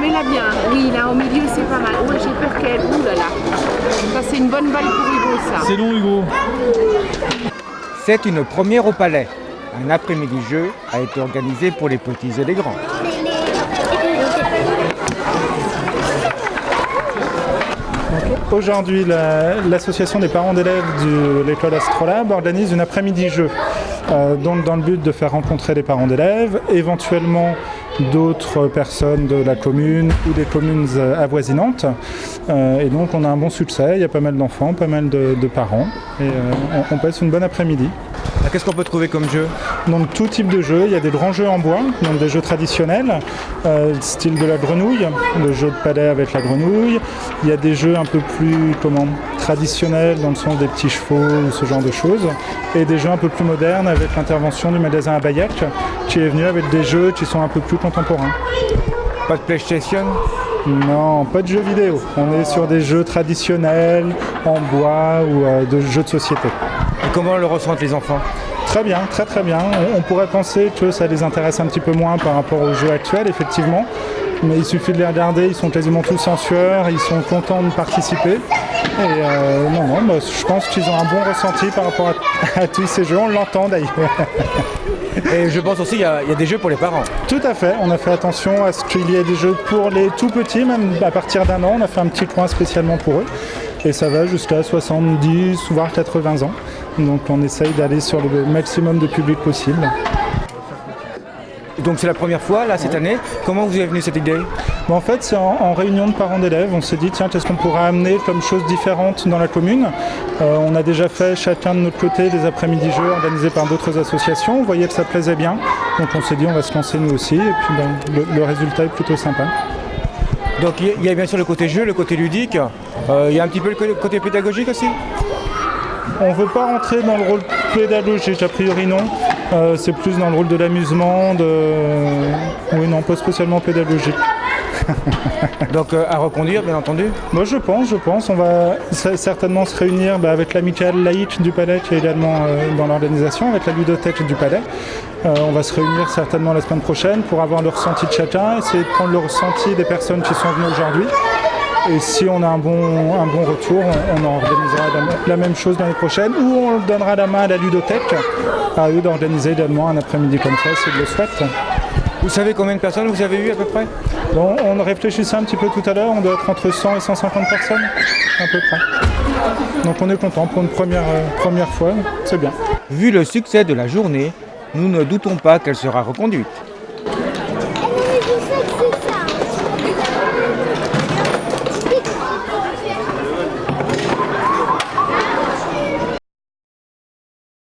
mais là bien. Oui, là au milieu c'est pas mal. Ouais, j'ai peur qu'elle... Ouh là là. Ça c'est une bonne balle pour Hugo ça. C'est long, Hugo. C'est une première au Palais. Un après-midi jeu a été organisé pour les petits et les grands. Aujourd'hui, l'association des parents d'élèves de l'école Astrolabe organise une après-midi jeu. Donc dans le but de faire rencontrer les parents d'élèves, éventuellement d'autres personnes de la commune ou des communes avoisinantes. Et donc on a un bon succès, il y a pas mal d'enfants, pas mal de parents. Et on passe une bonne après-midi. Qu'est-ce qu'on peut trouver comme jeu? Donc tout type de jeux, il y a des grands jeux en bois, donc des jeux traditionnels, style de la grenouille, le jeu de palais avec la grenouille. Il y a des jeux un peu plus traditionnels dans le sens des petits chevaux ou ce genre de choses. Et des jeux un peu plus modernes avec l'intervention du magasin Abayac qui est venu avec des jeux qui sont un peu plus contemporains. Pas de PlayStation? Non, pas de jeux vidéo. On est sur des jeux traditionnels, en bois ou de jeux de société. Et comment le ressentent les enfants? Très bien, très très bien. On pourrait penser que ça les intéresse un petit peu moins par rapport aux jeux actuels, effectivement. Mais il suffit de les regarder, ils sont quasiment tous en sueur, ils sont contents de participer. Et je pense qu'ils ont un bon ressenti par rapport à tous ces jeux, on l'entend d'ailleurs. Et je pense aussi qu'il y a des jeux pour les parents. Tout à fait, on a fait attention à ce qu'il y ait des jeux pour les tout petits, même à partir d'1 an, on a fait un petit coin spécialement pour eux. Et ça va jusqu'à 70 voire 80 ans. Donc on essaye d'aller sur le maximum de public possible. Donc c'est la première fois là cette année. Comment vous est venue cette idée? En fait, c'est en réunion de parents d'élèves. On s'est dit, tiens, qu'est-ce qu'on pourrait amener comme chose différente dans la commune? On a déjà fait chacun de notre côté des après-midi jeux organisés par d'autres associations. On voyait que ça plaisait bien. Donc on s'est dit, on va se lancer nous aussi. Et puis le résultat est plutôt sympa. Donc il y a bien sûr le côté jeu, le côté ludique. Il y a un petit peu le côté pédagogique aussi? On ne veut pas rentrer dans le rôle pédagogique, a priori non. C'est plus dans le rôle de l'amusement, oui non, pas spécialement pédagogique. Donc à reconduire bien entendu? Moi je pense. On va certainement se réunir avec l'amicale laïque du Palais qui est également dans l'organisation, avec la ludothèque du Palais. On va se réunir certainement la semaine prochaine pour avoir le ressenti de chacun, essayer de prendre le ressenti des personnes qui sont venues aujourd'hui. Et si on a un bon retour, on organisera la même chose l'année prochaine, ou on donnera la main à la ludothèque, à eux d'organiser également un après-midi comme ça, s'ils le souhaitent. Vous savez combien de personnes vous avez eu à peu près? Bon, on réfléchissait un petit peu tout à l'heure, on doit être entre 100 et 150 personnes, à peu près. Donc on est content pour une première fois, c'est bien. Vu le succès de la journée, nous ne doutons pas qu'elle sera reconduite.